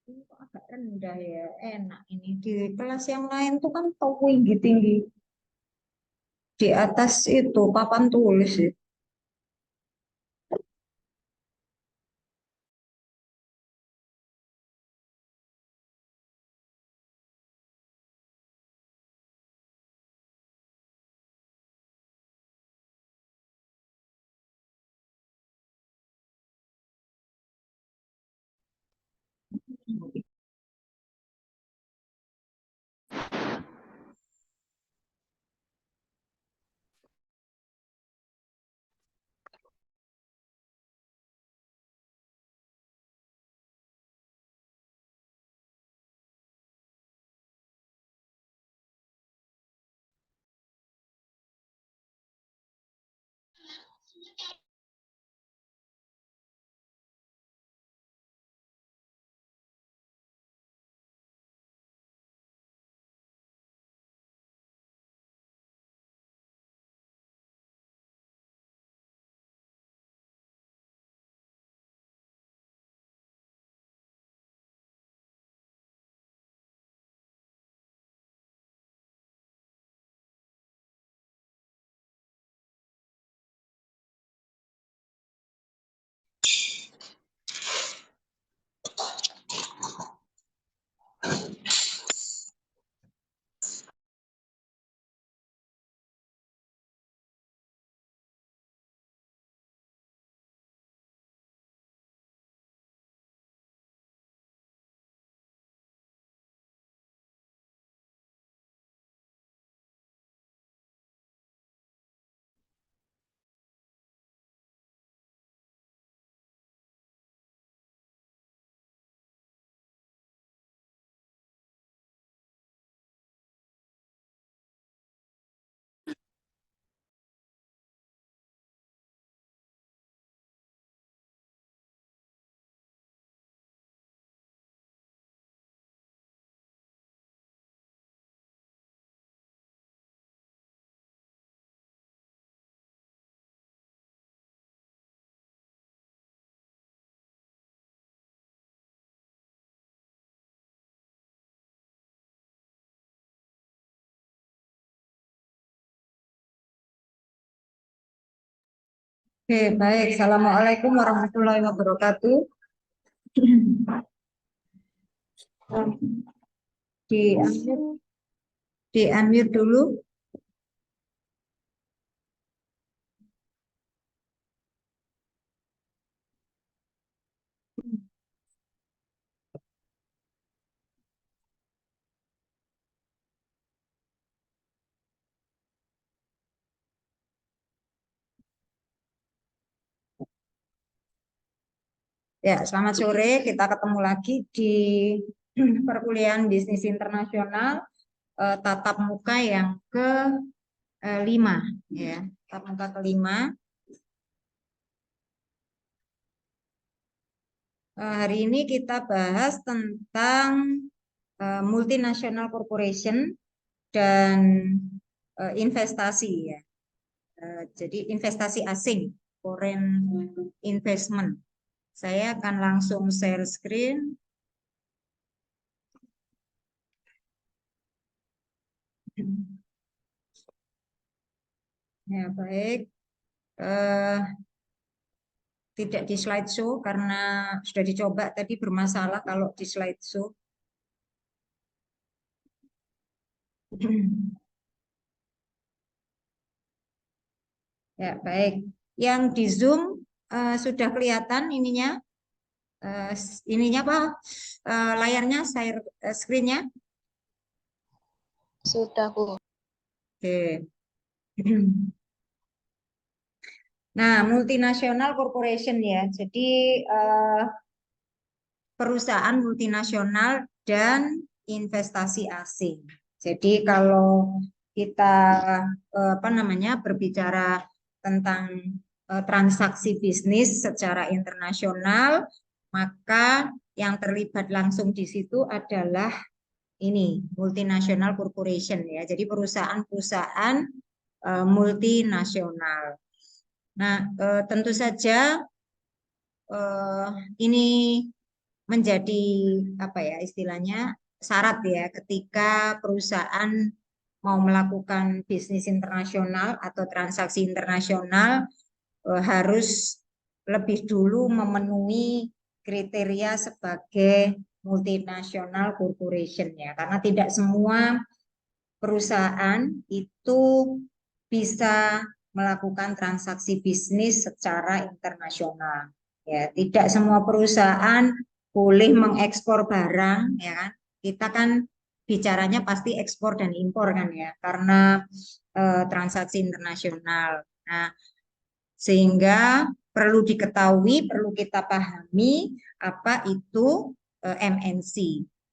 Ini kok agak rendah ya, enak ini. Di kelas yang lain tuh kan tinggi-tinggi. Di atas itu papan tulis ya. Oke, baik. Assalamualaikum warahmatullahi wabarakatuh. Di unmute dulu. Ya, selamat sore. Kita ketemu lagi di perkuliahan bisnis internasional tatap muka yang ke-5 ya. Tatap muka ke-5. Hari ini kita bahas tentang multinational corporation dan investasi ya. Jadi investasi asing, foreign investment. Saya akan langsung share screen. Ya, baik. Tidak di slideshow karena sudah dicoba tadi bermasalah kalau di slideshow. Ya, baik. Yang di Zoom sudah kelihatan ininya, apa? Layarnya, share screen-nya. Sudah, Bu. Oke. Nah, multinasional corporation ya. Jadi perusahaan multinasional dan investasi asing. Jadi kalau kita berbicara tentang transaksi bisnis secara internasional, maka yang terlibat langsung di situ adalah ini multinational corporation ya. Jadi perusahaan-perusahaan multinasional. Nah, tentu saja ini menjadi apa ya istilahnya syarat ya ketika perusahaan mau melakukan bisnis internasional atau transaksi internasional harus lebih dulu memenuhi kriteria sebagai multinational corporation ya karena tidak semua perusahaan itu bisa melakukan transaksi bisnis secara internasional ya tidak semua perusahaan boleh mengekspor barang ya kan kita kan bicaranya pasti ekspor dan impor kan ya karena transaksi internasional. Nah, sehingga perlu diketahui, perlu kita pahami apa itu MNC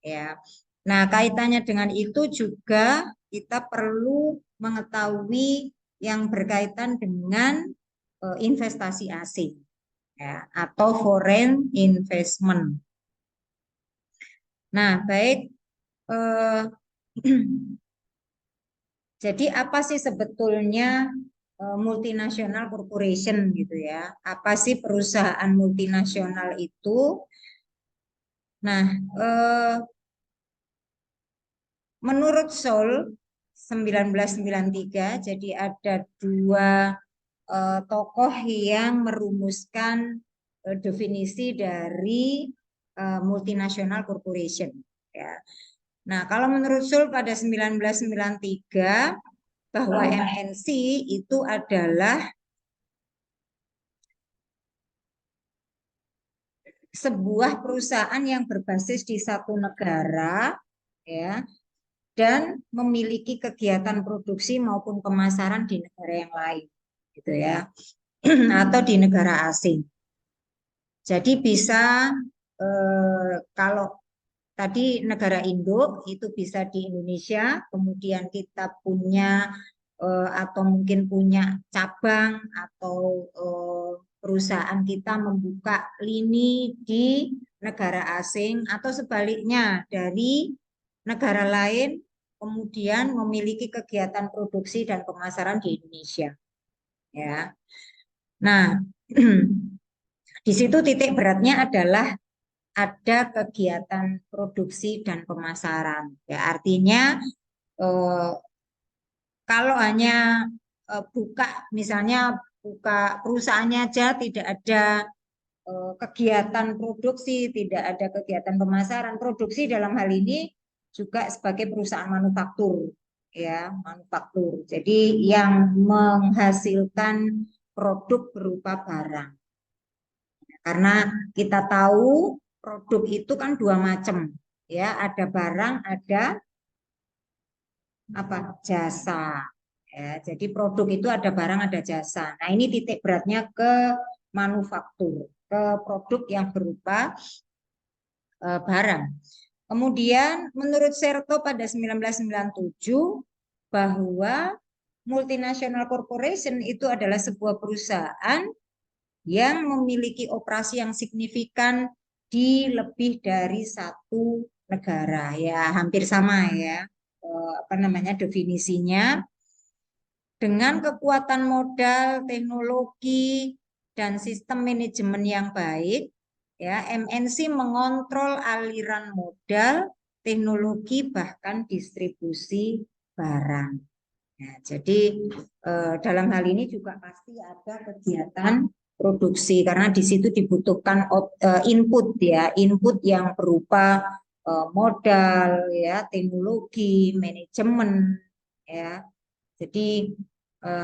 ya. Nah, kaitannya dengan itu juga kita perlu mengetahui yang berkaitan dengan investasi asing ya atau foreign investment. Nah, baik jadi apa sih sebetulnya multinational corporation gitu ya? Apa sih perusahaan multinasional itu? Nah, menurut Seoul 1993, jadi ada dua tokoh yang merumuskan definisi dari multinational corporation. Ya. Nah, kalau menurut Seoul pada 1993 bahwa MNC itu adalah sebuah perusahaan yang berbasis di satu negara ya dan memiliki kegiatan produksi maupun pemasaran di negara yang lain gitu ya atau di negara asing. Jadi bisa kalau tadi negara Indo itu bisa di Indonesia, kemudian kita punya atau mungkin punya cabang atau perusahaan kita membuka lini di negara asing atau sebaliknya dari negara lain kemudian memiliki kegiatan produksi dan pemasaran di Indonesia. Ya. Nah, di situ titik beratnya adalah ada kegiatan produksi dan pemasaran. Ya, artinya kalau hanya buka misalnya buka perusahaannya aja tidak ada kegiatan produksi, tidak ada kegiatan pemasaran. Produksi dalam hal ini juga sebagai perusahaan manufaktur ya, manufaktur. Jadi yang menghasilkan produk berupa barang. Karena kita tahu produk itu kan dua macam ya, ada barang, ada apa jasa ya. Jadi produk itu ada barang ada jasa. Nah ini titik beratnya ke manufaktur, ke produk yang berupa barang. Kemudian menurut Serto pada 1997 bahwa multinational corporation itu adalah sebuah perusahaan yang memiliki operasi yang signifikan di lebih dari satu negara ya hampir sama ya apa namanya definisinya dengan kekuatan modal, teknologi dan sistem manajemen yang baik ya MNC mengontrol aliran modal, teknologi bahkan distribusi barang. Nah, jadi dalam hal ini juga pasti ada kegiatan produksi karena di situ dibutuhkan input ya, input yang berupa modal ya, teknologi, manajemen ya. Jadi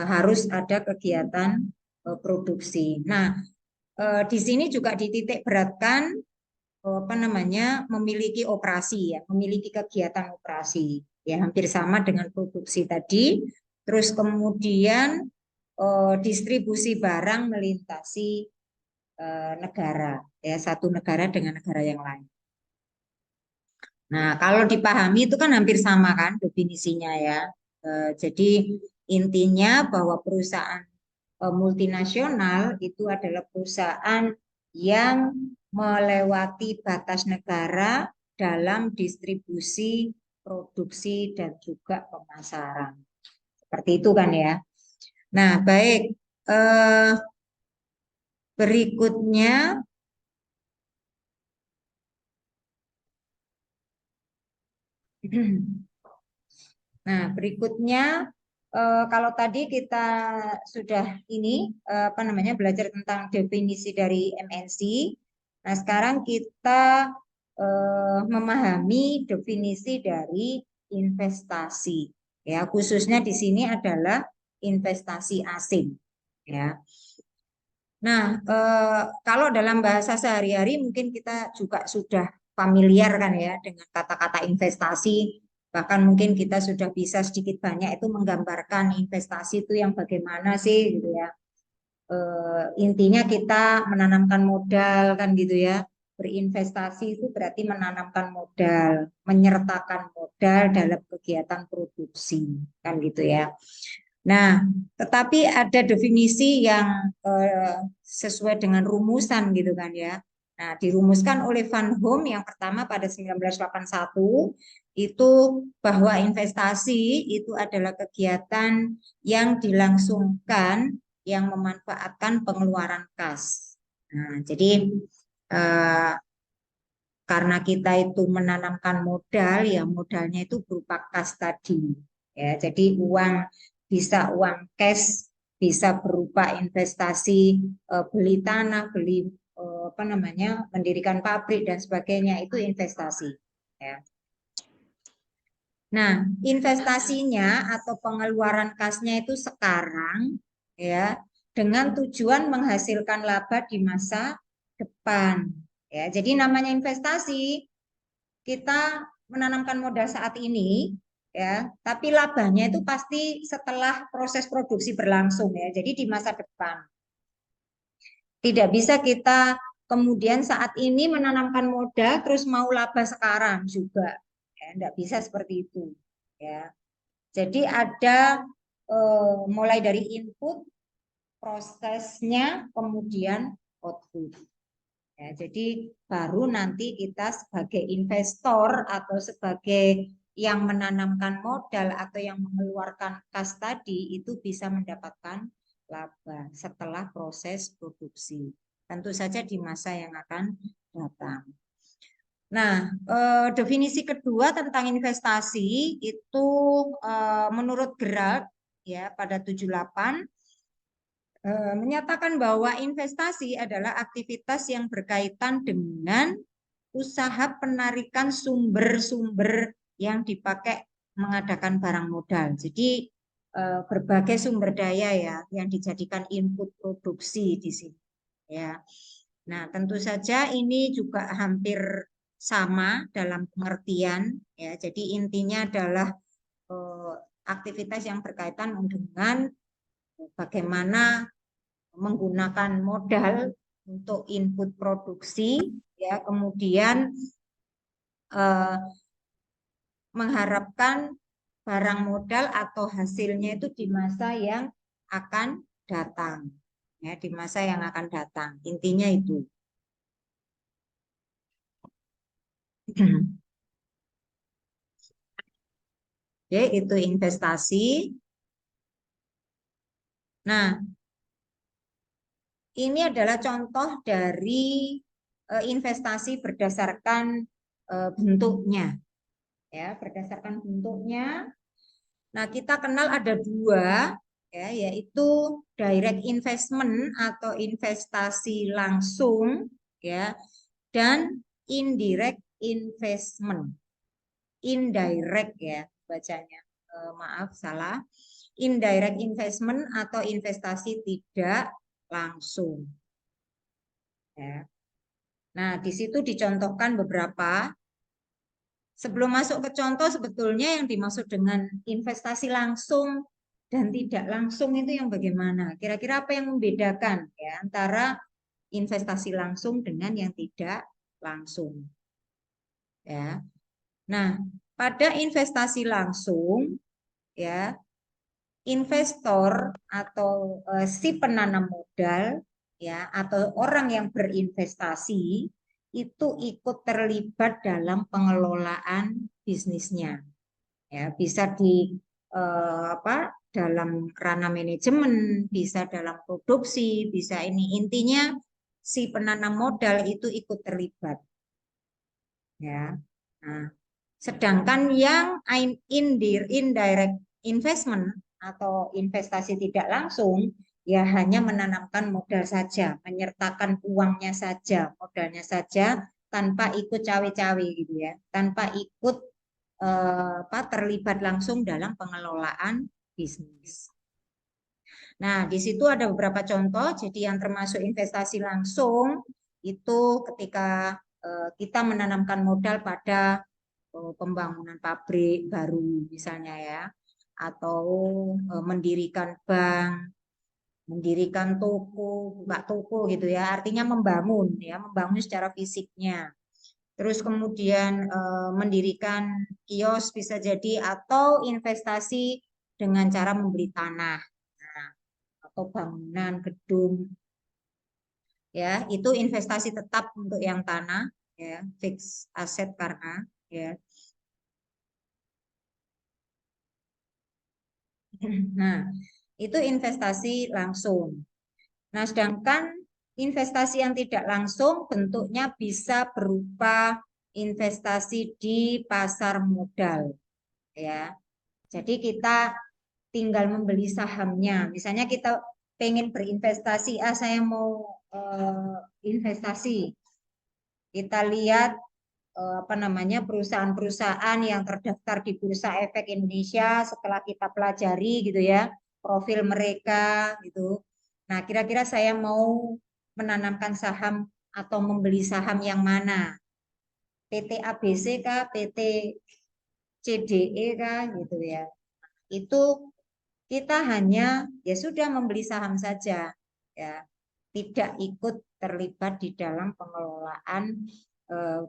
harus ada kegiatan produksi. Nah, di sini juga dititik beratkan apa namanya memiliki operasi ya, memiliki kegiatan operasi ya hampir sama dengan produksi tadi. Terus kemudian distribusi barang melintasi negara ya satu negara dengan negara yang lain. Nah, kalau dipahami itu kan hampir sama kan definisinya ya. Jadi intinya bahwa perusahaan multinasional itu adalah perusahaan yang melewati batas negara dalam distribusi, produksi, dan juga pemasaran. Seperti itu kan ya. Nah, baik. Berikutnya Nah, berikutnya kalau tadi kita sudah ini apa namanya belajar tentang definisi dari MNC. Nah, sekarang kita memahami definisi dari investasi. Ya, khususnya di sini adalah investasi asing. Ya. Nah, kalau dalam bahasa sehari-hari mungkin kita juga sudah familiar kan ya dengan kata-kata investasi. Bahkan mungkin kita sudah bisa sedikit banyak itu menggambarkan investasi itu yang bagaimana sih gitu ya. Intinya kita menanamkan modal kan gitu ya. Berinvestasi itu berarti menanamkan modal, menyertakan modal dalam kegiatan produksi kan gitu ya. Nah, tetapi ada definisi yang sesuai dengan rumusan gitu kan ya. Nah, dirumuskan oleh Van Hoom yang pertama pada 1981 itu bahwa investasi itu adalah kegiatan yang dilangsungkan yang memanfaatkan pengeluaran kas. Nah, jadi eh, karena kita itu menanamkan modal, ya modalnya itu berupa kas tadi. Ya, jadi bisa uang cash, bisa berupa investasi beli tanah, beli apa namanya, mendirikan pabrik dan sebagainya itu investasi. Ya. Nah, investasinya atau pengeluaran kasnya itu sekarang ya dengan tujuan menghasilkan laba di masa depan. Ya, jadi namanya investasi kita menanamkan modal saat ini ya, tapi labanya itu pasti setelah proses produksi berlangsung ya. Jadi di masa depan. Tidak bisa kita kemudian saat ini menanamkan modal terus mau laba sekarang juga. Ya, tidak bisa seperti itu ya. Jadi ada mulai dari input, prosesnya, kemudian output. Ya, jadi baru nanti kita sebagai investor atau sebagai yang menanamkan modal atau yang mengeluarkan kas tadi itu bisa mendapatkan laba setelah proses produksi. Tentu saja di masa yang akan datang. Nah, definisi kedua tentang investasi itu menurut Gerald ya pada 78 menyatakan bahwa investasi adalah aktivitas yang berkaitan dengan usaha penarikan sumber-sumber yang dipakai mengadakan barang modal. Jadi berbagai sumber daya ya yang dijadikan input produksi di sini ya. Nah, tentu saja ini juga hampir sama dalam pengertian ya. Jadi intinya adalah aktivitas yang berkaitan dengan bagaimana menggunakan modal untuk input produksi ya, kemudian mengharapkan barang modal atau hasilnya itu di masa yang akan datang ya, di masa yang akan datang intinya itu. Oke, itu investasi. Nah, ini adalah contoh dari investasi berdasarkan bentuknya ya, berdasarkan bentuknya. Nah, kita kenal ada dua ya, yaitu direct investment atau investasi langsung ya, dan indirect investment. Indirect ya bacanya. Maaf salah. Indirect investment atau investasi tidak langsung. Ya. Nah, di situ dicontohkan beberapa. Sebelum masuk ke contoh, sebetulnya yang dimaksud dengan investasi langsung dan tidak langsung itu yang bagaimana? Kira-kira apa yang membedakan ya antara investasi langsung dengan yang tidak langsung? Ya. Nah, pada investasi langsung ya, investor atau si penanam modal ya atau orang yang berinvestasi itu ikut terlibat dalam pengelolaan bisnisnya ya, bisa di dalam ranah manajemen, bisa dalam produksi, bisa ini intinya si penanam modal itu ikut terlibat ya. Nah, Sedangkan yang indirect investment atau investasi tidak langsung, ya hanya menanamkan modal saja, menyertakan uangnya saja, modalnya saja, tanpa ikut cawe-cawe gitu ya, tanpa ikut terlibat langsung dalam pengelolaan bisnis. Nah, di situ ada beberapa contoh. Jadi yang termasuk investasi langsung itu ketika kita menanamkan modal pada pembangunan pabrik baru misalnya ya, atau mendirikan bank, mendirikan toko, buka toko gitu ya. Artinya membangun ya, membangun secara fisiknya. Terus kemudian mendirikan kios bisa jadi, atau investasi dengan cara membeli tanah. Nah, atau bangunan, gedung, ya itu investasi tetap untuk yang tanah, ya fixed aset karena ya. Nah, itu investasi langsung. Nah, sedangkan investasi yang tidak langsung bentuknya bisa berupa investasi di pasar modal, ya. Jadi kita tinggal membeli sahamnya. Misalnya kita pengen berinvestasi, saya mau investasi. Kita lihat apa namanya perusahaan-perusahaan yang terdaftar di Bursa Efek Indonesia, setelah kita pelajari gitu ya profil mereka gitu. Nah, kira-kira saya mau menanamkan saham atau membeli saham yang mana? PT ABC kah, PT CDE kah gitu ya. Itu kita hanya ya sudah membeli saham saja ya, tidak ikut terlibat di dalam pengelolaan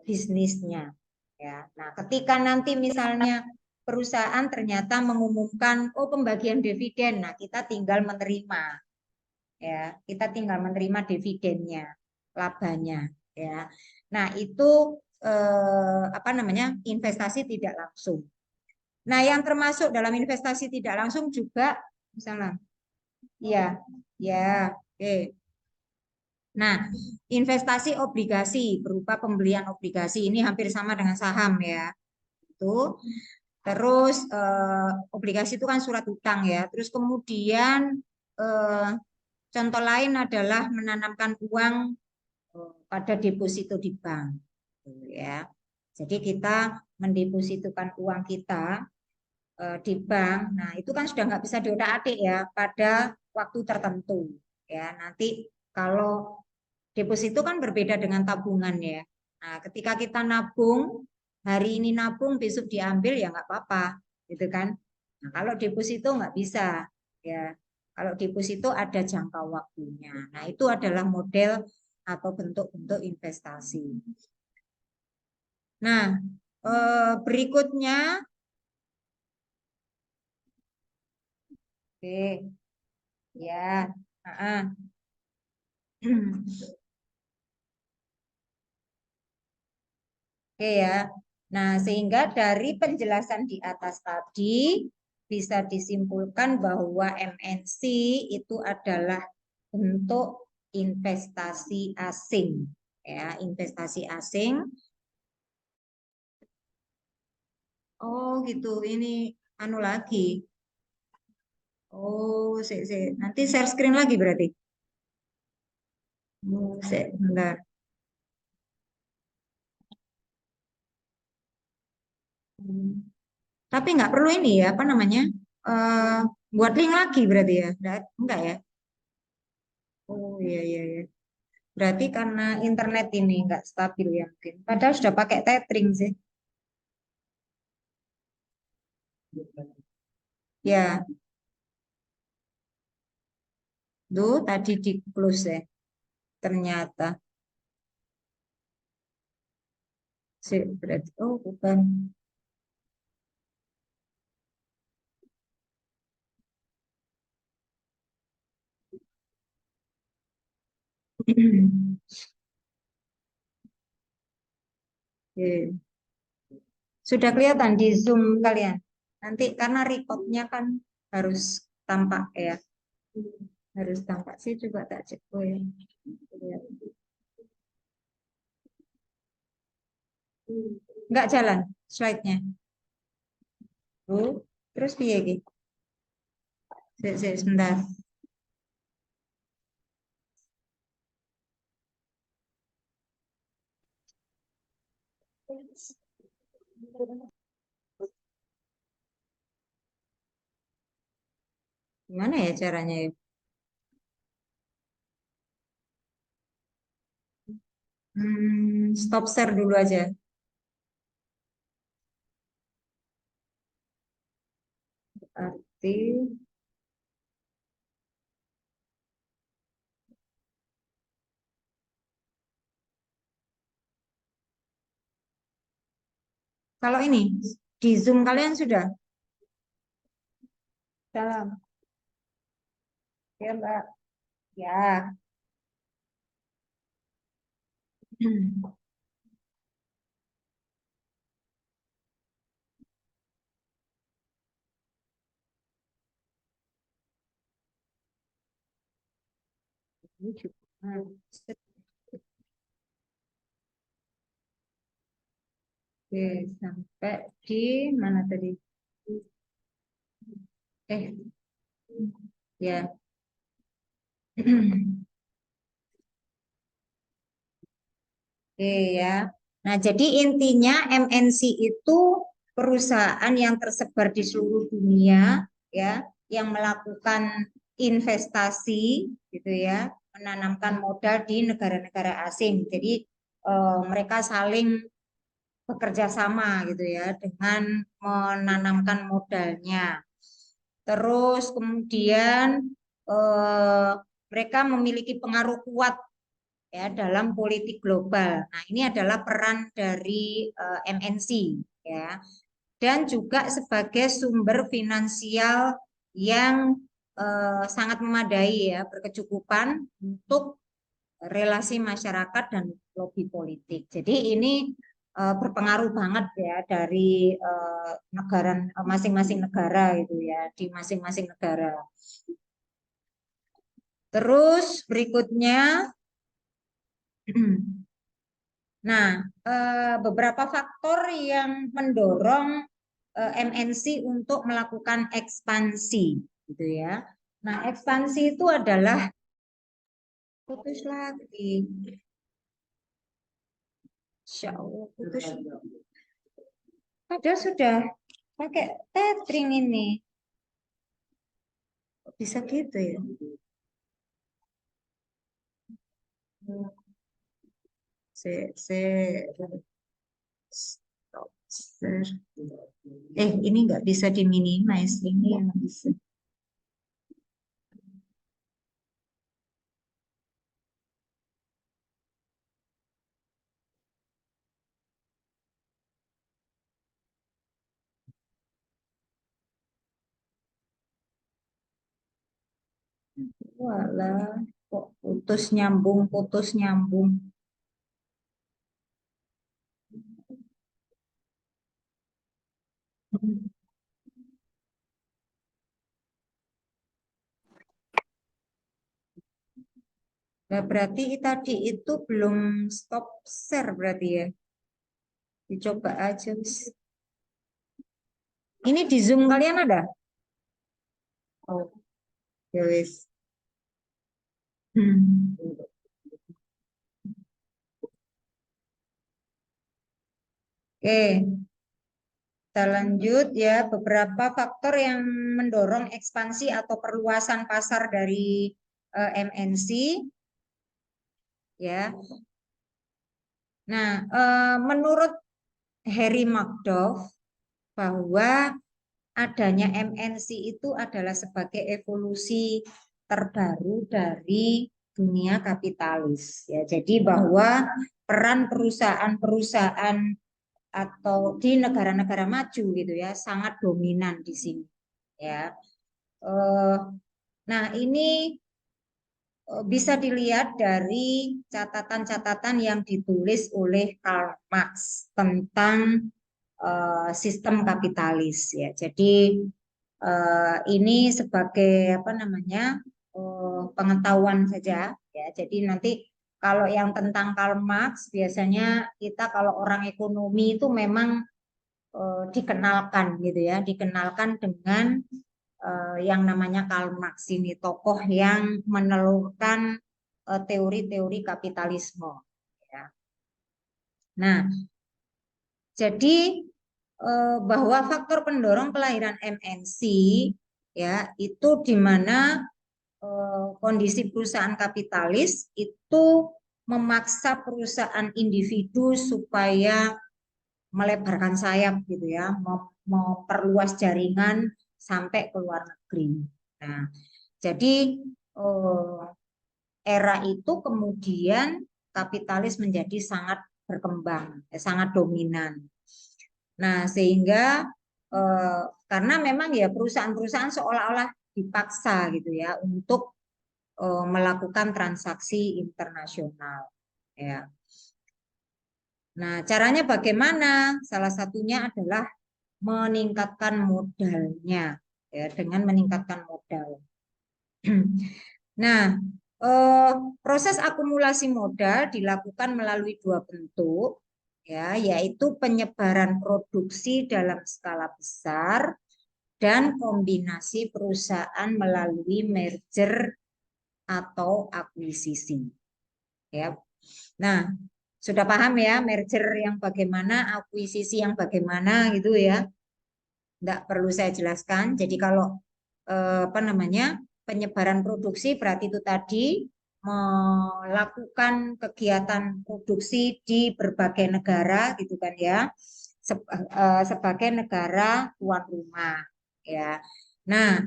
bisnisnya ya. Nah, ketika nanti misalnya perusahaan ternyata mengumumkan pembagian dividen, nah kita tinggal menerima ya, kita tinggal menerima dividennya, labanya ya. Nah, itu apa namanya? Investasi tidak langsung. Nah, yang termasuk dalam investasi tidak langsung juga misalnya, ya, ya, oke. Nah, investasi obligasi berupa pembelian obligasi ini hampir sama dengan saham ya. Itu. Terus obligasi itu kan surat utang ya. Terus kemudian contoh lain adalah menanamkan uang pada deposito di bank, ya. Jadi kita mendepositokan uang kita di bank. Nah, itu kan sudah nggak bisa diotak-atik ya pada waktu tertentu. Ya, nanti kalau deposito kan berbeda dengan tabungan ya. Nah, ketika kita nabung, hari ini nabung, besok diambil ya nggak apa-apa, gitu kan. Nah, kalau deposito nggak bisa, ya. Kalau deposito ada jangka waktunya. Nah, itu adalah model atau bentuk-bentuk investasi. Nah, berikutnya, oke, ya, oke ya. Nah, sehingga dari penjelasan di atas tadi bisa disimpulkan bahwa MNC itu adalah bentuk investasi asing. Ya, investasi asing. Oh, gitu. Ini anu lagi. Oh, nanti share screen lagi berarti. Bentar. Hmm. Tapi nggak perlu ini ya, apa namanya? eh buat link lagi berarti ya? Enggak ya? Oh iya iya iya. Berarti karena internet ini nggak stabil ya mungkin. Padahal sudah pakai tethering sih. Ya, tuh tadi di close ya. Ternyata sih berarti. Oh bukan. Oke. Sudah kelihatan di Zoom kalian. Nanti karena recordnya kan harus tampak ya. Harus tampak sih coba tak cek. Oh ya. Nggak jalan. slide-nya. Terus piye iki? Sebentar. Gimana ya caranya ya? Stop share dulu aja. Berarti kalau ini di Zoom kalian sudah? Salam. Ya, Mbak. Ya. Ini juga. Oke, sampai di mana tadi? Eh, ya. Oke ya. Nah, jadi intinya MNC itu perusahaan yang tersebar di seluruh dunia ya, yang melakukan investasi gitu ya, menanamkan modal di negara-negara asing. Jadi mereka saling bekerja sama gitu ya dengan menanamkan modalnya. Terus kemudian eh, mereka memiliki pengaruh kuat ya dalam politik global. Nah, ini adalah peran dari MNC ya. Dan juga sebagai sumber finansial yang sangat memadai ya, berkecukupan untuk relasi masyarakat dan lobi politik. Jadi ini berpengaruh banget ya dari negara masing-masing negara gitu ya, di masing-masing negara. Terus berikutnya nah, beberapa faktor yang mendorong MNC untuk melakukan ekspansi, gitu ya. Nah, ekspansi itu adalah putus lagi. Insya Allah putus. Padahal sudah pakai tethering ini. Kok bisa gitu ya? Se stop share. Ini nggak bisa diminimize ini yang bisa. Walah, kok putus nyambung, putus nyambung. Nah, berarti tadi itu belum stop share berarti ya. Dicoba aja. Ini di Zoom kalian ada? Oh, ya wis. Hmm. Oke, kita lanjut ya. Beberapa faktor yang mendorong ekspansi atau perluasan pasar dari MNC ya. Nah, menurut Harry Magdoff bahwa adanya MNC itu adalah sebagai evolusi terbaru dari dunia kapitalis ya. Jadi bahwa peran perusahaan-perusahaan atau di negara-negara maju gitu ya sangat dominan di sini ya. Eh, nah, ini bisa dilihat dari catatan-catatan yang ditulis oleh Karl Marx tentang sistem kapitalis ya. Jadi ini sebagai apa namanya pengetahuan saja ya. Jadi nanti kalau yang tentang Karl Marx biasanya kita kalau orang ekonomi itu memang dikenalkan gitu ya, dikenalkan dengan yang namanya Karl Marx ini, tokoh yang menelurkan teori-teori kapitalisme. Ya. Nah, jadi bahwa faktor pendorong kelahiran MNC ya itu di mana kondisi perusahaan kapitalis itu memaksa perusahaan individu supaya melebarkan sayap gitu ya, memperluas jaringan sampai ke luar negeri. Nah, jadi era itu kemudian kapitalis menjadi sangat berkembang, sangat dominan. Nah, sehingga karena memang ya perusahaan-perusahaan seolah-olah dipaksa gitu ya untuk melakukan transaksi internasional. Ya. Nah, caranya bagaimana? Salah satunya adalah meningkatkan modalnya, ya, dengan meningkatkan modal. Nah, proses akumulasi modal dilakukan melalui dua bentuk, ya, yaitu penyebaran produksi dalam skala besar dan kombinasi perusahaan melalui merger atau akuisisi. Ya. Nah, sudah paham ya merger yang bagaimana, akuisisi yang bagaimana gitu ya. Tidak perlu saya jelaskan. Jadi kalau apa namanya penyebaran produksi berarti itu tadi melakukan kegiatan produksi di berbagai negara gitu kan ya sebagai negara tuan rumah ya. Nah,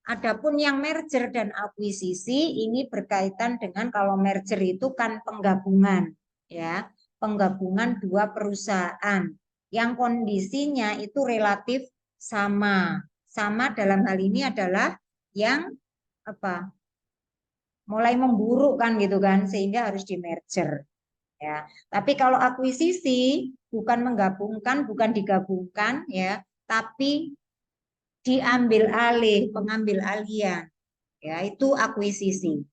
adapun yang merger dan akuisisi ini berkaitan dengan kalau merger itu kan penggabungan ya, penggabungan dua perusahaan yang kondisinya itu relatif sama. Sama dalam hal ini adalah yang apa? Mulai memburuk kan gitu kan sehingga harus di merger ya. Tapi kalau akuisisi bukan menggabungkan, bukan digabungkan ya, tapi diambil alih, pengambil alihan ya, itu akuisisi.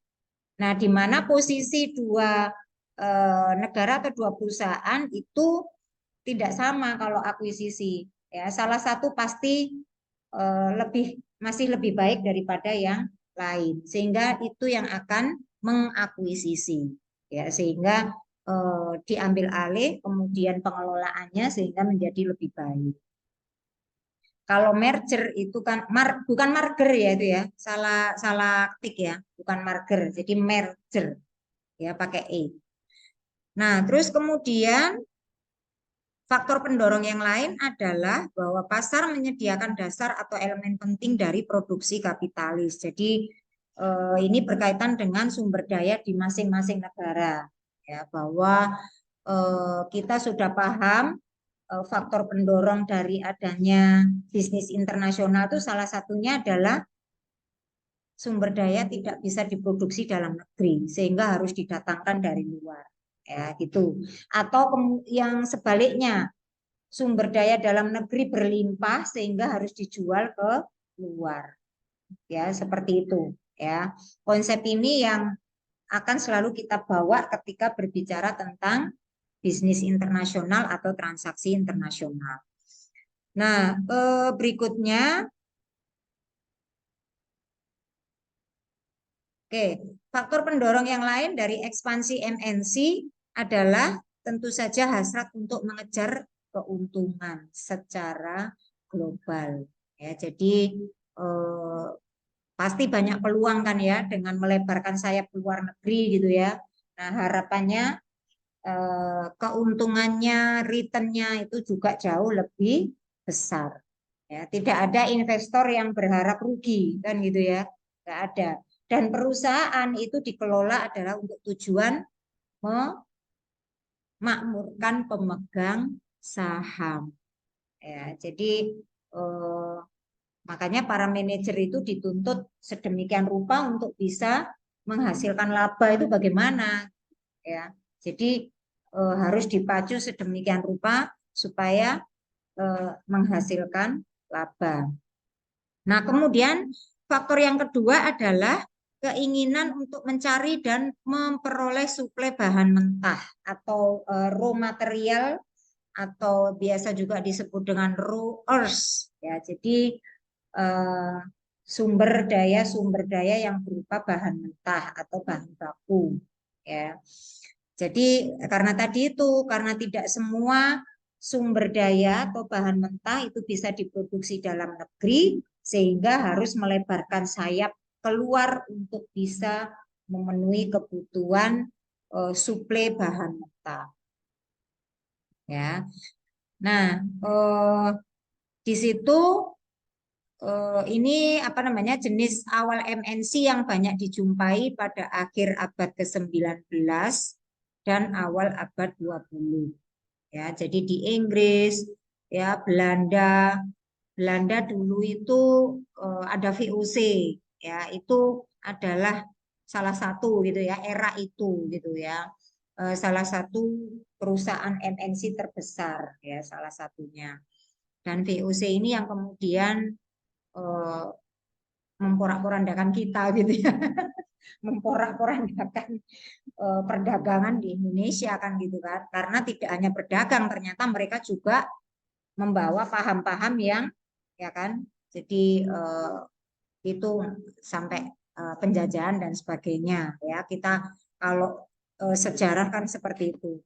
Nah, di mana posisi dua negara atau dua perusahaan itu tidak sama kalau akuisisi ya. Salah satu pasti masih lebih baik daripada yang lain, sehingga itu yang akan mengakuisisi ya, sehingga diambil alih kemudian pengelolaannya sehingga menjadi lebih baik. Kalau merger itu kan bukan marger ya itu ya, salah salah ketik ya, bukan marger, jadi merger ya pakai e. Nah, terus kemudian faktor pendorong yang lain adalah bahwa pasar menyediakan dasar atau elemen penting dari produksi kapitalis. Jadi ini berkaitan dengan sumber daya di masing-masing negara. Ya, bahwa kita sudah paham faktor pendorong dari adanya bisnis internasional itu salah satunya adalah sumber daya tidak bisa diproduksi dalam negeri sehingga harus didatangkan dari luar. Ya, gitu. Atau yang sebaliknya, sumber daya dalam negeri berlimpah sehingga harus dijual ke luar. Ya, seperti itu ya. Konsep ini yang akan selalu kita bawa ketika berbicara tentang bisnis internasional atau transaksi internasional. Nah, berikutnya oke, faktor pendorong yang lain dari ekspansi MNC adalah tentu saja hasrat untuk mengejar keuntungan secara global. Ya, jadi pasti banyak peluang kan ya dengan melebarkan sayap ke luar negeri gitu ya. Nah, harapannya keuntungannya, returnnya itu juga jauh lebih besar. Ya, tidak ada investor yang berharap rugi kan gitu ya, nggak ada. Dan perusahaan itu dikelola adalah untuk tujuan memakmurkan pemegang saham. Ya, jadi makanya para manajer itu dituntut sedemikian rupa untuk bisa menghasilkan laba itu bagaimana ya. Jadi harus dipacu sedemikian rupa supaya menghasilkan laba. Nah, kemudian faktor yang kedua adalah keinginan untuk mencari dan memperoleh suplai bahan mentah atau raw material atau biasa juga disebut dengan raw earth ya. Jadi sumber daya yang berupa bahan mentah atau bahan baku ya. Jadi karena tadi itu, karena tidak semua sumber daya atau bahan mentah itu bisa diproduksi dalam negeri, sehingga harus melebarkan sayap keluar untuk bisa memenuhi kebutuhan suplai bahan mentah. Ya, nah di situ ini apa namanya jenis awal MNC yang banyak dijumpai pada akhir abad ke-19 dan awal abad 20. Ya, jadi di Inggris, ya Belanda dulu itu ada VOC, ya itu adalah salah satu gitu ya era itu gitu ya, salah satu perusahaan MNC terbesar ya salah satunya. Dan VOC ini yang kemudian memporak-porandakan kita gitu ya, memporak-porandakan perdagangan di Indonesia kan gitu kan, karena tidak hanya berdagang, ternyata mereka juga membawa paham-paham yang ya kan, jadi itu sampai penjajahan dan sebagainya ya, kita kalau sejarah kan seperti itu.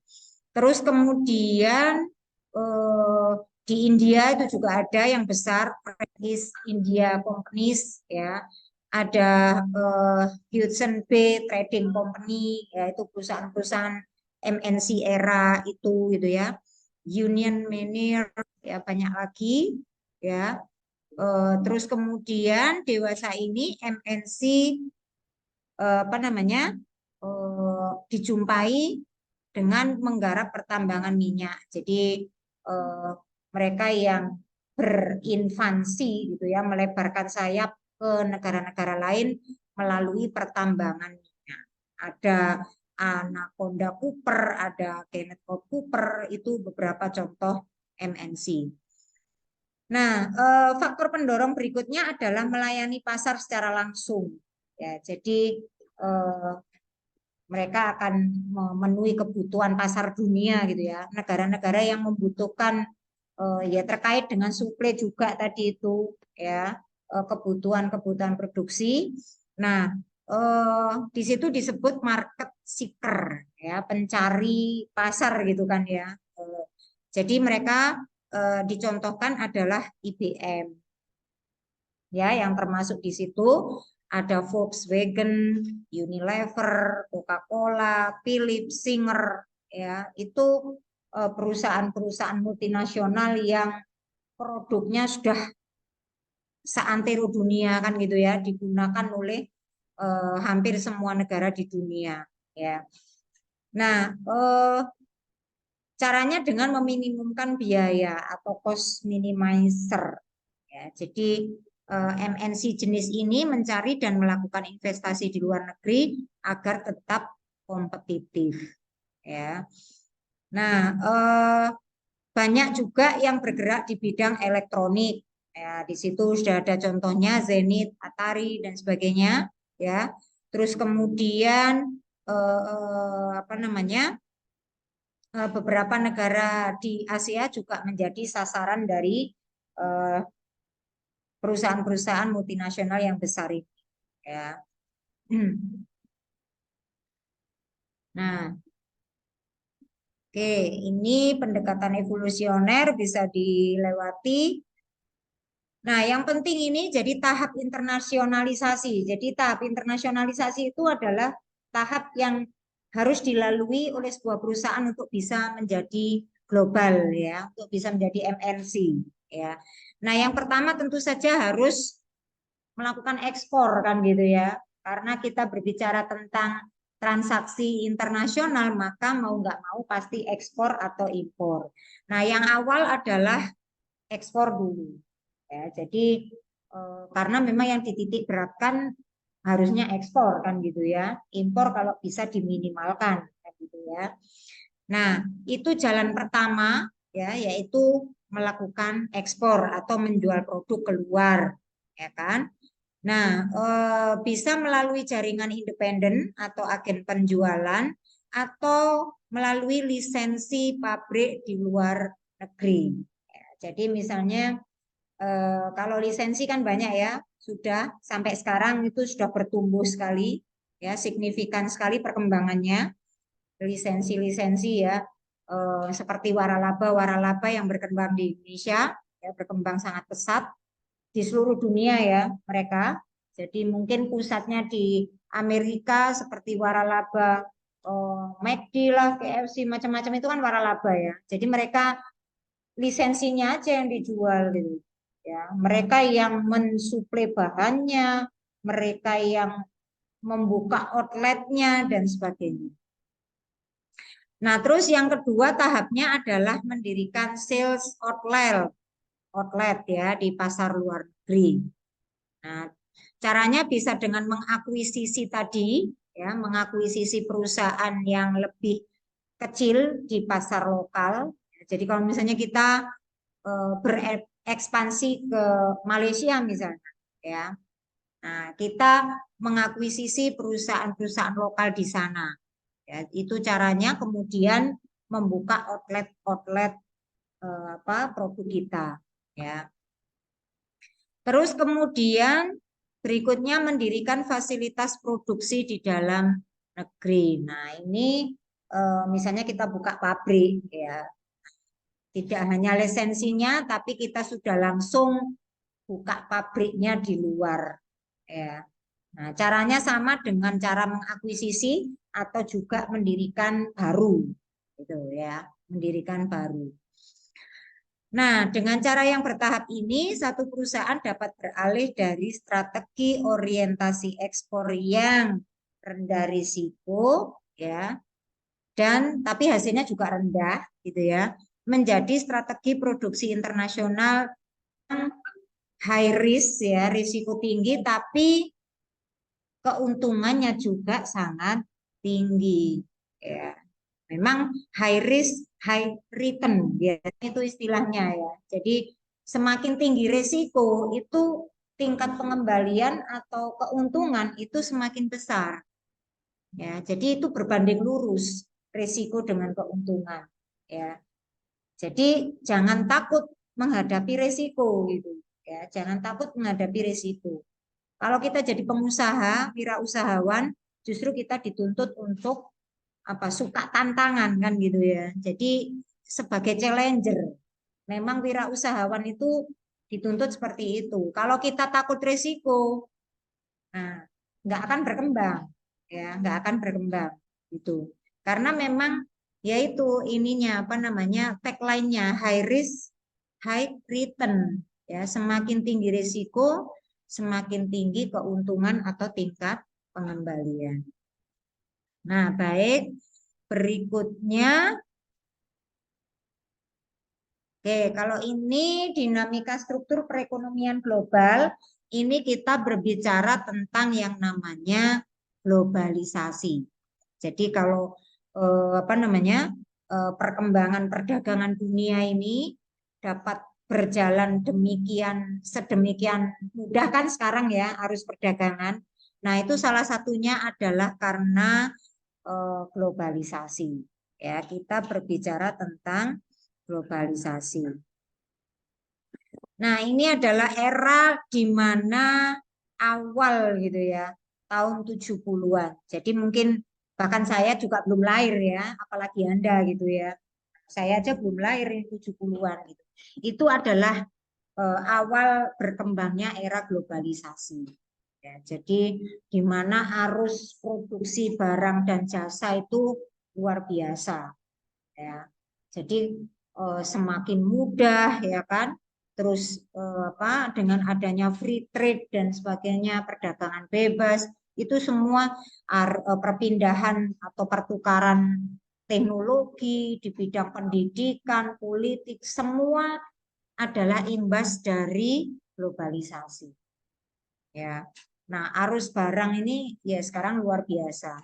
Terus kemudian di India itu juga ada yang besar, East India Companies ya, ada Hudson Bay Trading Company ya, itu perusahaan-perusahaan MNC era itu gitu ya, Union Manor ya, banyak lagi ya. Terus kemudian dewasa ini MNC apa namanya dijumpai dengan menggarap pertambangan minyak. Jadi mereka yang berinvasi gitu ya, melebarkan sayap ke negara-negara lain melalui pertambangan minyak. Ada Anaconda Cooper, ada Kenneth Cooper, itu beberapa contoh MNC. Nah, faktor pendorong berikutnya adalah melayani pasar secara langsung. Ya, jadi mereka akan memenuhi kebutuhan pasar dunia gitu ya. Negara-negara yang membutuhkan ya terkait dengan suplai juga tadi itu ya, kebutuhan-kebutuhan produksi. Nah, di situ disebut market seeker ya, pencari pasar gitu kan ya. Jadi mereka dicontohkan adalah IBM ya, yang termasuk di situ ada Volkswagen, Unilever, Coca-Cola, Philips, Singer ya, itu perusahaan-perusahaan multinasional yang produknya sudah seantero dunia kan gitu ya, digunakan oleh hampir semua negara di dunia ya. Nah, caranya dengan meminimumkan biaya atau cost minimizer ya. Jadi MNC jenis ini mencari dan melakukan investasi di luar negeri agar tetap kompetitif ya. Nah, banyak juga yang bergerak di bidang elektronik ya. Di situ sudah ada contohnya Zenith, Atari dan sebagainya ya. Terus kemudian apa namanya, beberapa negara di Asia juga menjadi sasaran dari perusahaan-perusahaan multinasional yang besar ini ya. Nah, oke, ini pendekatan evolusioner bisa dilewati. Nah, yang penting ini jadi tahap internasionalisasi. Jadi tahap internasionalisasi itu adalah tahap yang harus dilalui oleh sebuah perusahaan untuk bisa menjadi global ya, untuk bisa menjadi MNC ya. Nah, yang pertama tentu saja harus melakukan ekspor kan gitu ya. Karena kita berbicara tentang transaksi internasional, maka mau nggak mau pasti ekspor atau impor. Nah, yang awal adalah ekspor dulu. Ya, jadi karena memang yang dititik beratkan harusnya ekspor kan gitu ya. Impor kalau bisa diminimalkan kan gitu ya. Nah, itu jalan pertama ya, yaitu melakukan ekspor atau menjual produk keluar ya kan. Nah, bisa melalui jaringan independen atau agen penjualan atau melalui lisensi pabrik di luar negeri. Ya, jadi misalnya kalau lisensi kan banyak ya, sudah sampai sekarang itu sudah bertumbuh sekali, ya signifikan sekali perkembangannya lisensi-lisensi ya, seperti waralaba yang berkembang di Indonesia, ya berkembang sangat pesat di seluruh dunia ya mereka. Jadi mungkin pusatnya di Amerika seperti waralaba, McD lah, KFC macam-macam itu kan waralaba ya. Jadi mereka lisensinya aja yang dijual gitu. Ya, mereka yang mensuplai bahannya, mereka yang membuka outletnya dan sebagainya. Nah, terus yang kedua tahapnya adalah mendirikan sales outlet ya di pasar luar negeri. Nah, caranya bisa dengan mengakuisisi tadi, ya, mengakuisisi perusahaan yang lebih kecil di pasar lokal. Jadi kalau misalnya kita berekspansi ke Malaysia misalnya, ya, nah kita mengakuisisi perusahaan-perusahaan lokal di sana. Ya, itu caranya kemudian membuka outlet-outlet produk kita, ya. Terus kemudian berikutnya mendirikan fasilitas produksi di dalam negeri. Nah, ini misalnya kita buka pabrik ya. Tidak hanya lisensinya tapi kita sudah langsung buka pabriknya di luar ya. Nah, caranya sama dengan cara mengakuisisi atau juga mendirikan baru gitu ya, mendirikan baru. Nah, dengan cara yang bertahap ini, satu perusahaan dapat beralih dari strategi orientasi ekspor yang rendah risiko, ya, dan tapi hasilnya juga rendah, gitu ya, menjadi strategi produksi internasional yang high risk, ya, risiko tinggi, tapi keuntungannya juga sangat tinggi, ya. Memang high risk, high return, ya itu istilahnya ya. Jadi semakin tinggi risiko itu tingkat pengembalian atau keuntungan itu semakin besar. Ya, jadi itu berbanding lurus risiko dengan keuntungan. Ya, jadi jangan takut menghadapi risiko gitu. Ya, jangan takut menghadapi risiko. Kalau kita jadi pengusaha, wirausahawan, justru kita dituntut untuk suka tantangan kan gitu ya. Jadi sebagai challenger, memang wirausahawan itu dituntut seperti itu. Kalau kita takut risiko, nah nggak akan berkembang, ya nggak akan berkembang gitu. Karena memang yaitu ininya apa namanya tagline-nya high risk, high return. Ya semakin tinggi risiko, semakin tinggi keuntungan atau tingkat pengembalian. Nah, baik. Berikutnya, oke, kalau ini dinamika struktur perekonomian global, ini kita berbicara tentang yang namanya globalisasi. Jadi kalau perkembangan perdagangan dunia ini dapat berjalan sedemikian mudah kan sekarang ya arus perdagangan. Nah, itu salah satunya adalah karena globalisasi. Ya, kita berbicara tentang globalisasi. Nah, ini adalah era di mana awal gitu ya, tahun 70-an. Jadi mungkin bahkan saya juga belum lahir ya, apalagi Anda gitu ya. Saya aja belum lahir 70-an gitu. Itu adalah awal berkembangnya era globalisasi. Ya, jadi di mana arus produksi barang dan jasa itu luar biasa. Ya, jadi semakin mudah ya kan. Terus dengan adanya free trade dan sebagainya, perdagangan bebas, itu semua perpindahan atau pertukaran teknologi di bidang pendidikan, politik, semua adalah imbas dari globalisasi. Ya. Nah, arus barang ini ya sekarang luar biasa.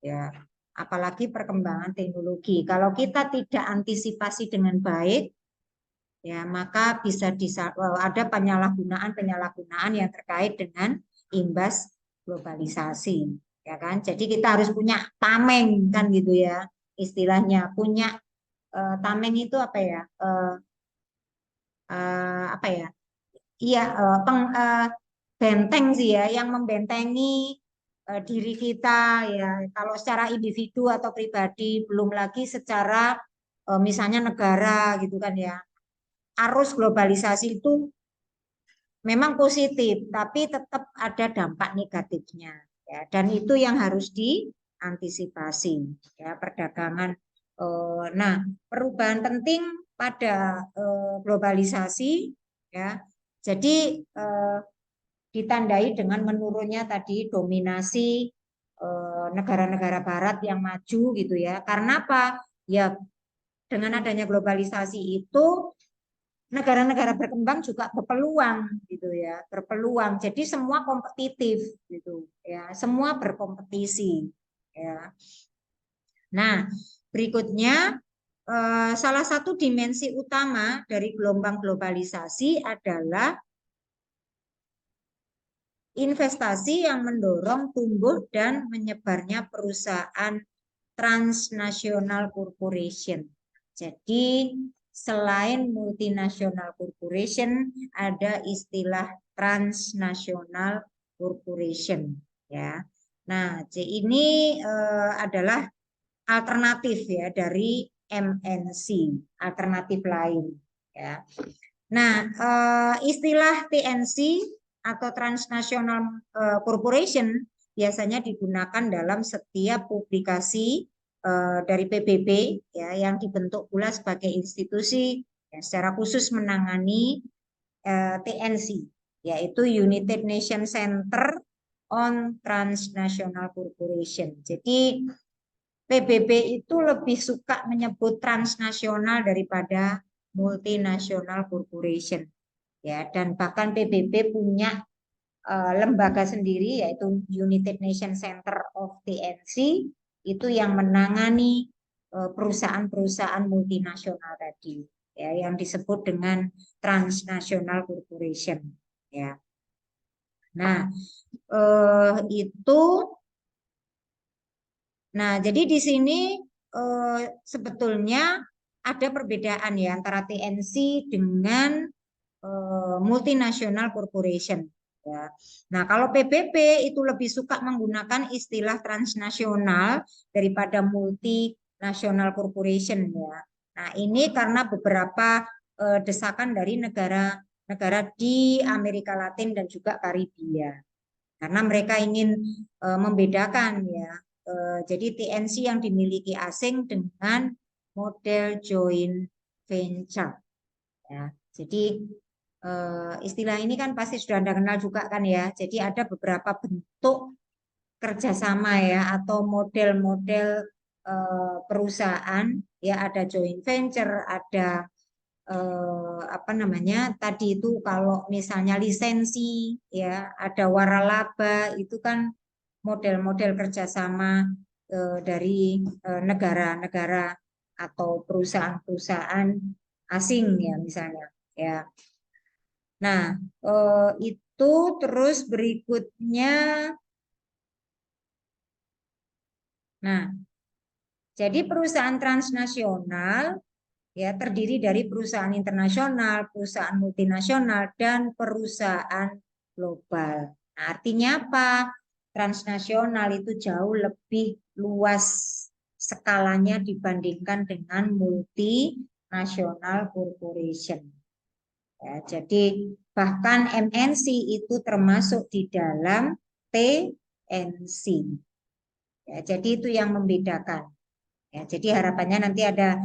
Ya. Apalagi perkembangan teknologi. Kalau kita tidak antisipasi dengan baik, ya maka bisa ada penyalahgunaan yang terkait dengan imbas globalisasi, ya kan? Jadi kita harus punya tameng kan gitu ya. istilahnya punya tameng itu apa ya? Apa ya? Iya, benteng sih ya, yang membentengi diri kita ya. Kalau secara individu atau pribadi, belum lagi secara misalnya negara gitu kan ya. Arus globalisasi itu memang positif, tapi tetap ada dampak negatifnya ya. Dan itu yang harus diantisipasi ya, perdagangan. Nah, perubahan penting pada globalisasi ya. Jadi ditandai dengan menurunnya tadi dominasi negara-negara barat yang maju gitu ya. Karena apa? Ya dengan adanya globalisasi itu negara-negara berkembang juga berpeluang gitu ya, berpeluang. Jadi semua kompetitif gitu ya, semua berkompetisi ya. Nah, berikutnya salah satu dimensi utama dari gelombang globalisasi adalah investasi yang mendorong tumbuh dan menyebarnya perusahaan transnational corporation. Jadi selain multinational corporation ada istilah transnational corporation ya. Nah, ini adalah alternatif ya dari MNC, alternatif lain ya. Nah, istilah TNC atau transnational corporation biasanya digunakan dalam setiap publikasi dari PBB ya yang dibentuk pula sebagai institusi ya, secara khusus menangani TNC yaitu United Nations Center on Transnational Corporation. Jadi PBB itu lebih suka menyebut transnasional daripada multinational corporation ya, dan bahkan PBB punya lembaga sendiri yaitu United Nations Center of TNC itu yang menangani perusahaan-perusahaan multinasional tadi ya yang disebut dengan transnational corporation ya. Nah, itu jadi di sini sebetulnya ada perbedaan ya antara TNC dengan multinational corporation ya. Nah, kalau PBB itu lebih suka menggunakan istilah transnasional daripada multinational corporation ya. Nah, ini karena beberapa desakan dari negara-negara di Amerika Latin dan juga Karibia. Karena mereka ingin membedakan ya. Jadi TNC yang dimiliki asing dengan model joint venture ya. Jadi istilah ini kan pasti sudah Anda kenal juga kan ya. Jadi ada beberapa bentuk kerjasama ya atau model-model perusahaan ya, ada joint venture, ada apa namanya tadi itu kalau misalnya lisensi ya, ada waralaba itu kan model-model kerjasama dari negara-negara atau perusahaan-perusahaan asing ya misalnya ya. Nah, itu terus berikutnya. Nah, jadi perusahaan transnasional ya terdiri dari perusahaan internasional, perusahaan multinasional, dan perusahaan global. Nah, artinya apa? Transnasional itu jauh lebih luas skalanya dibandingkan dengan multinational corporation. Ya, jadi bahkan MNC itu termasuk di dalam TNC. Ya, jadi itu yang membedakan. Ya, jadi harapannya nanti ada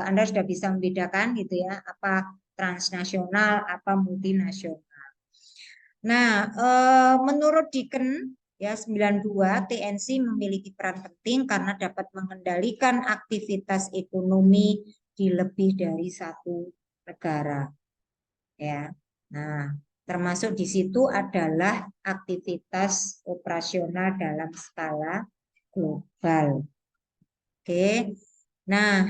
Anda sudah bisa membedakan gitu ya, apa transnasional, apa multinasional. Nah, menurut Diken ya 92 TNC memiliki peran penting karena dapat mengendalikan aktivitas ekonomi di lebih dari satu negara. Ya. Nah, termasuk di situ adalah aktivitas operasional dalam skala global. Oke. Nah,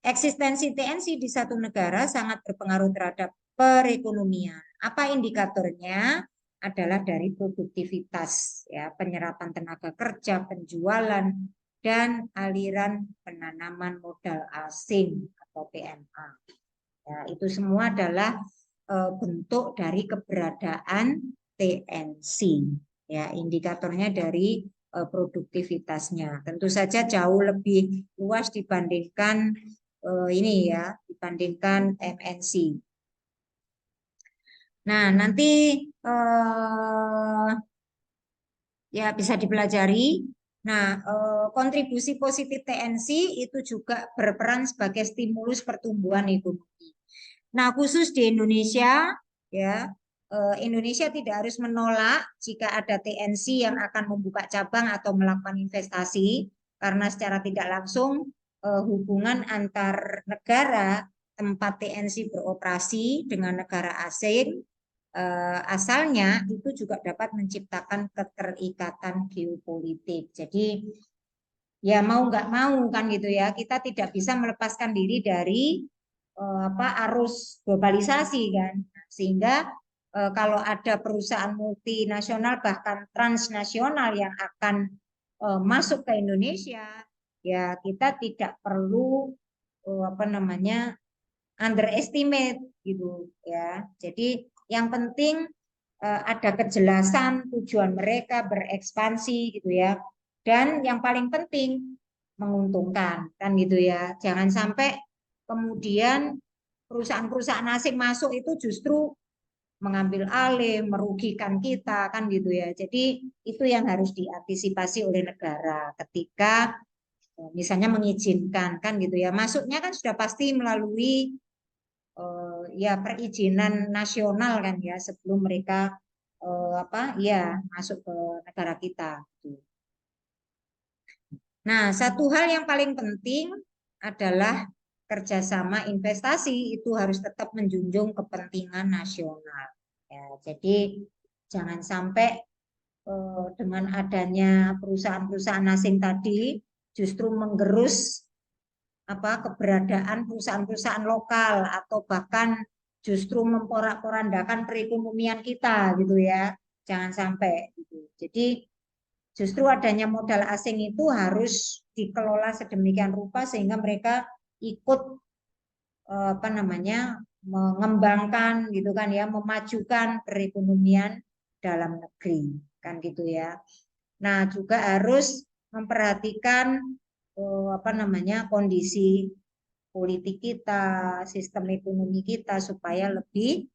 eksistensi TNC di satu negara sangat berpengaruh terhadap perekonomian. Apa indikatornya? Adalah dari produktivitas, ya, penyerapan tenaga kerja, penjualan, dan aliran penanaman modal asing atau PMA. Ya, itu semua adalah bentuk dari keberadaan TNC. Ya, indikatornya dari produktivitasnya. Tentu saja jauh lebih luas dibandingkan ini ya, dibandingkan MNC. Nah, nanti ya bisa dipelajari. Nah, kontribusi positif TNC itu juga berperan sebagai stimulus pertumbuhan ekonomi. Nah, khusus di Indonesia, ya, Indonesia tidak harus menolak jika ada TNC yang akan membuka cabang atau melakukan investasi, karena secara tidak langsung hubungan antar negara tempat TNC beroperasi dengan negara asing asalnya itu juga dapat menciptakan keterikatan geopolitik. Jadi ya mau nggak mau kan gitu ya, kita tidak bisa melepaskan diri dari arus globalisasi kan, sehingga kalau ada perusahaan multinasional bahkan transnasional yang akan masuk ke Indonesia, ya kita tidak perlu underestimate gitu ya. Jadi yang penting ada kejelasan tujuan mereka berekspansi gitu ya. Dan yang paling penting menguntungkan kan gitu ya. Jangan sampai kemudian perusahaan-perusahaan asing masuk itu justru mengambil alih, merugikan kita kan gitu ya. Jadi itu yang harus diantisipasi oleh negara ketika misalnya mengizinkan kan gitu ya. Masuknya kan sudah pasti melalui ya perizinan nasional kan ya sebelum mereka ya masuk ke negara kita. Nah, satu hal yang paling penting adalah kerjasama investasi itu harus tetap menjunjung kepentingan nasional. Ya, jadi jangan sampai dengan adanya perusahaan-perusahaan asing tadi justru menggerus keberadaan perusahaan-perusahaan lokal atau bahkan justru memporak-porandakan perekonomian kita gitu ya. Jangan sampai gitu. Jadi justru adanya modal asing itu harus dikelola sedemikian rupa sehingga mereka ikut mengembangkan gitu kan ya, memajukan perekonomian dalam negeri kan gitu ya. Nah, juga harus memperhatikan kondisi politik kita, sistem ekonomi kita supaya lebih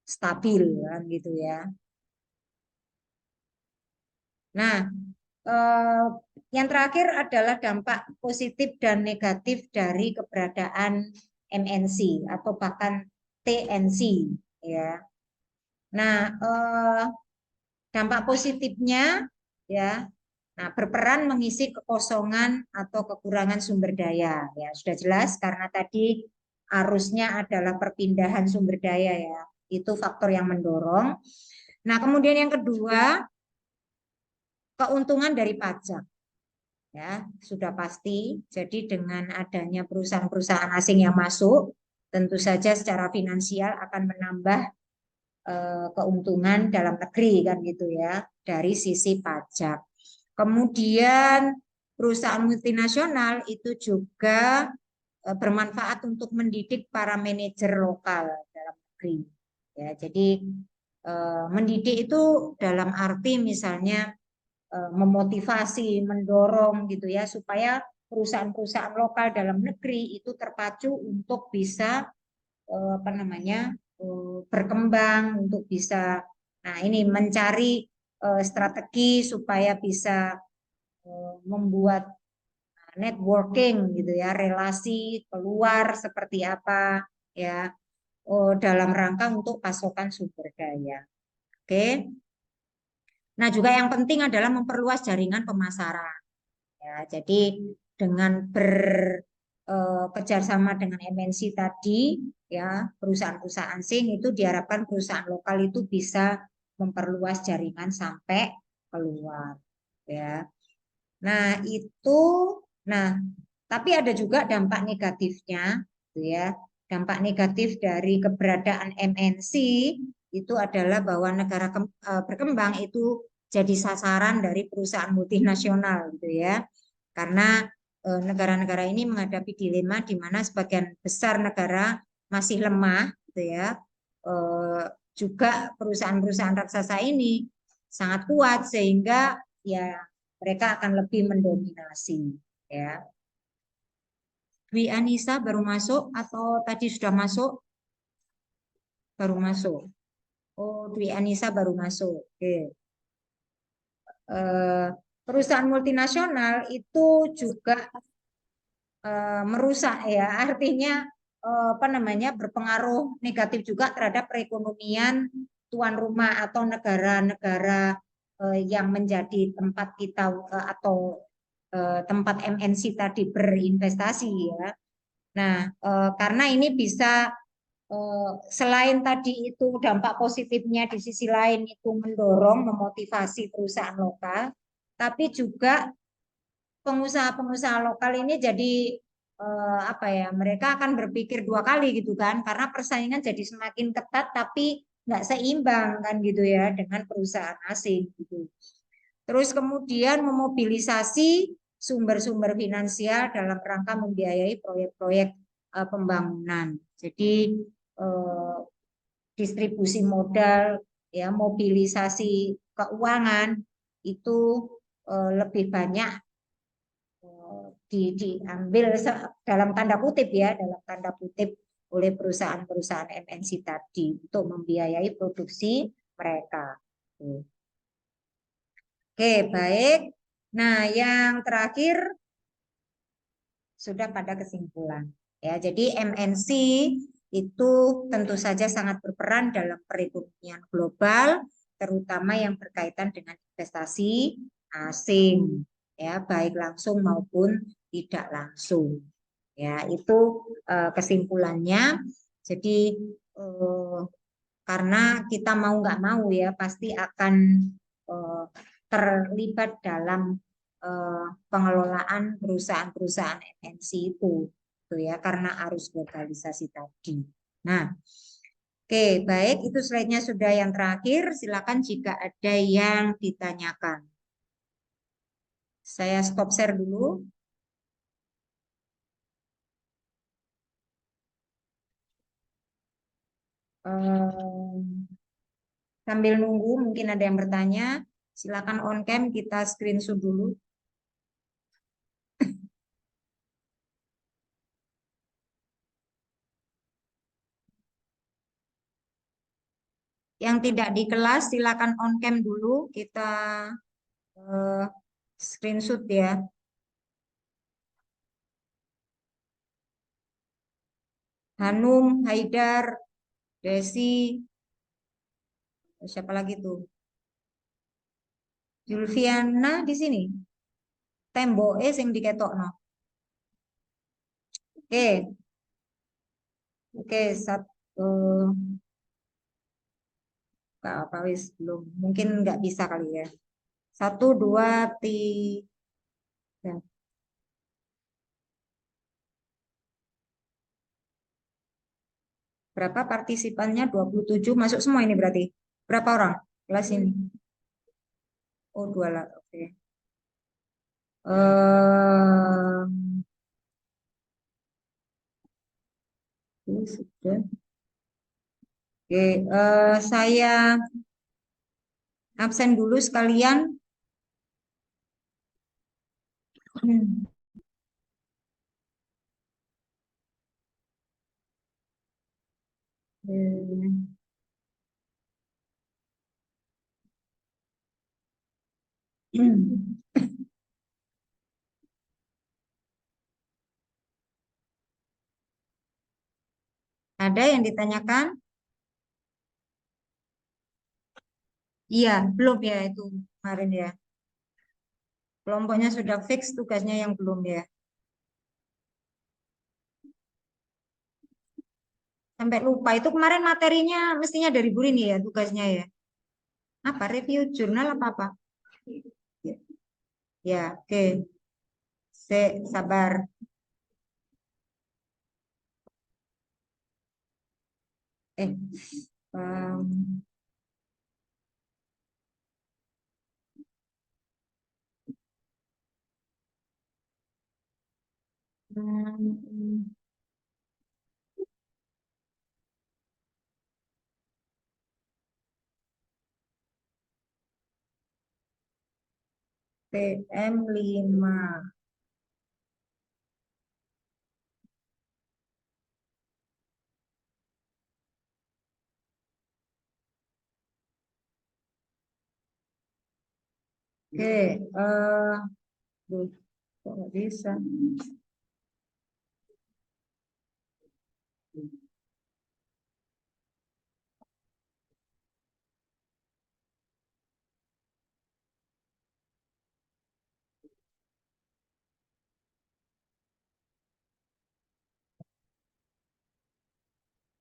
stabil kan gitu ya. Nah, yang terakhir adalah dampak positif dan negatif dari keberadaan MNC atau bahkan TNC ya. Nah, dampak positifnya ya, nah berperan mengisi kekosongan atau kekurangan sumber daya ya, sudah jelas karena tadi arusnya adalah perpindahan sumber daya ya, itu faktor yang mendorong. Nah, kemudian yang kedua, keuntungan dari pajak ya, sudah pasti. Jadi dengan adanya perusahaan-perusahaan asing yang masuk, tentu saja secara finansial akan menambah keuntungan dalam negeri kan gitu ya, dari sisi pajak. Kemudian perusahaan multinasional itu juga bermanfaat untuk mendidik para manajer lokal dalam negeri. Ya, jadi mendidik itu dalam arti misalnya memotivasi, mendorong gitu ya supaya perusahaan-perusahaan lokal dalam negeri itu terpacu untuk bisa berkembang, untuk bisa ini mencari strategi supaya bisa membuat networking gitu ya, relasi keluar seperti apa ya, dalam rangka untuk pasokan sumber daya. Oke. Nah, juga yang penting adalah memperluas jaringan pemasaran. Ya, jadi dengan bekerjasama dengan MNC tadi, ya perusahaan-perusahaan asing itu diharapkan perusahaan lokal itu bisa memperluas jaringan sampai keluar. Ya, nah itu, nah tapi ada juga dampak negatifnya, ya. Dampak negatif dari keberadaan MNC itu adalah bahwa negara berkembang itu jadi sasaran dari perusahaan multinasional gitu ya. Karena negara-negara ini menghadapi dilema di mana sebagian besar negara masih lemah gitu ya. Juga perusahaan-perusahaan raksasa ini sangat kuat sehingga ya mereka akan lebih mendominasi ya. Dwi Anissa baru masuk atau tadi sudah masuk? Baru masuk. Oh, Dwi Anissa baru masuk. Oke. Perusahaan multinasional itu juga merusak ya, artinya apa namanya berpengaruh negatif juga terhadap perekonomian tuan rumah atau negara-negara yang menjadi tempat kita atau tempat MNC tadi berinvestasi ya. Nah, karena ini bisa selain tadi itu dampak positifnya di sisi lain itu mendorong memotivasi perusahaan lokal, tapi juga pengusaha-pengusaha lokal ini jadi apa ya, mereka akan berpikir dua kali gitu kan, karena persaingan jadi semakin ketat tapi nggak seimbang kan gitu ya dengan perusahaan asing gitu. Terus kemudian memobilisasi sumber-sumber finansial dalam rangka membiayai proyek-proyek pembangunan. Jadi eh, distribusi modal, ya mobilisasi keuangan itu lebih banyak diambil dalam tanda kutip ya, dalam tanda kutip oleh perusahaan-perusahaan MNC tadi untuk membiayai produksi mereka. Oke, baik. Nah, yang terakhir sudah pada kesimpulan. Ya, jadi MNC itu tentu saja sangat berperan dalam perekonomian global, terutama yang berkaitan dengan investasi asing, ya, baik langsung maupun tidak langsung. Ya, itu kesimpulannya. Jadi karena kita mau nggak mau ya pasti akan terlibat dalam pengelolaan perusahaan-perusahaan MNC itu, tuh ya, karena arus globalisasi tadi. Nah, oke, baik, itu slide-nya sudah yang terakhir. Silakan jika ada yang ditanyakan. Saya stop share dulu. Sambil nunggu, mungkin ada yang bertanya. Silakan on cam, kita screenshot dulu. Yang tidak di kelas, silakan on cam dulu. Kita screenshot ya. Hanum, Haidar, Desi, siapa lagi tuh? Julviana di sini. Temboke sing diketokno. Oke, oke, satu. Apa wis belum? Mungkin nggak bisa kali ya. Satu, dua, tiga. Berapa partisipannya? 27. Masuk semua ini berarti. Berapa orang? Kelas ini. Oh, dua lah. Oke. Sudah. Oke, saya absen dulu sekalian. Ada yang ditanyakan? Iya, belum ya itu kemarin ya. Kelompoknya sudah fix, tugasnya yang belum ya. Sampai lupa itu kemarin materinya mestinya dari Bu Rini ya tugasnya ya. Apa review jurnal apa apa? Ya, oke. Sabar. Eh, em, Hmm, PM5. Oke, duh, kok nggak bisa?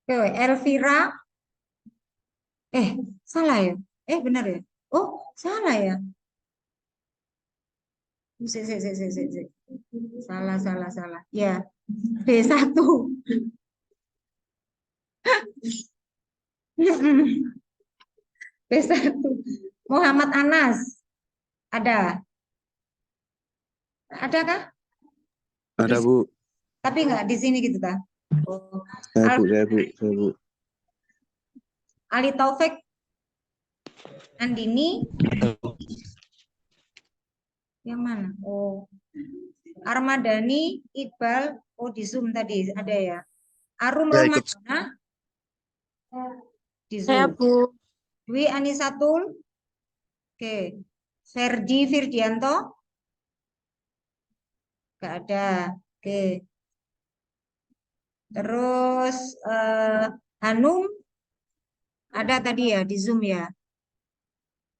Oke, Elvira, salah ya? Benar ya? Oh, salah ya? Si. Salah, salah, salah. Ya, B1. B1. Muhammad Anas. Ada? Adakah? Ada Bu, Tapi nggak di sini gitu, ta? Oh. saya Bu, Al- saya Bu, saya Bu. Ali Taufik Andini, yang mana? Oh, Armadani Iqbal. Oh, di Zoom tadi ada ya. Arum Ya ikut. Romadana di Saya Zoom. Bu. Dwi Anisatul. Oke. Ferdi Firdianto. Nggak ada. Oke. Terus Hanum ada tadi ya di Zoom ya.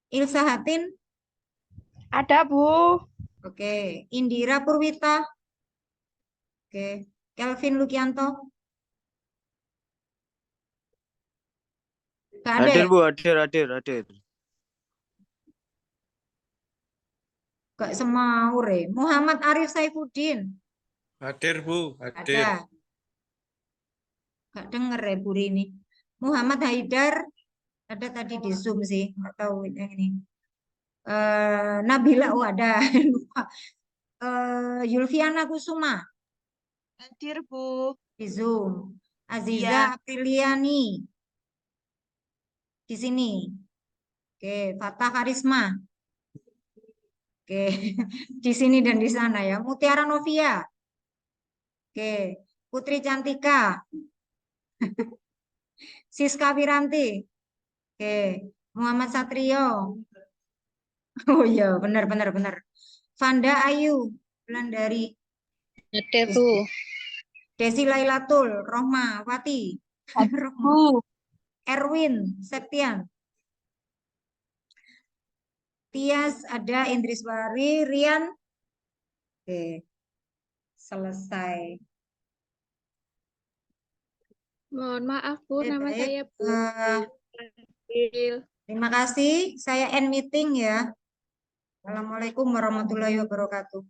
Ilsa Hatin. Ada Bu. Oke. Indira Purwita. Oke. Kelvin Lukianto. Nggak ada Hadir ya? Bu, hadir. Nggak semaur ya. Muhammad Arif Saifuddin. Hadir Bu, hadir. Ada. Nggak denger ya Bu ini. Muhammad Haidar. Ada tadi di Zoom sih. Nggak tahu yang ini. Nabila. Oh ada. Lupa. Yulviana Kusuma. Hadir Bu. Di Zoom. Aziza Iya. Apriliani. Di sini. Oke. Fatah Karisma. Oke. Di sini dan di sana ya. Mutiara Novia. Oke. Putri Cantika. Siska Wiranti. Oke. Muhammad Satrio. Oh iya, benar. Vanda Ayu. Wulandari. Hadir Bu. Desi Lailatul. Rohma Wati. Rohma. Bu. Erwin Septian. Tias ada, Indriswari, Rian. Oke. Selesai. Mohon maaf Bu, Oke, nama baik. saya Bu. Terima kasih. Saya end meeting ya. Assalamualaikum warahmatullahi wabarakatuh.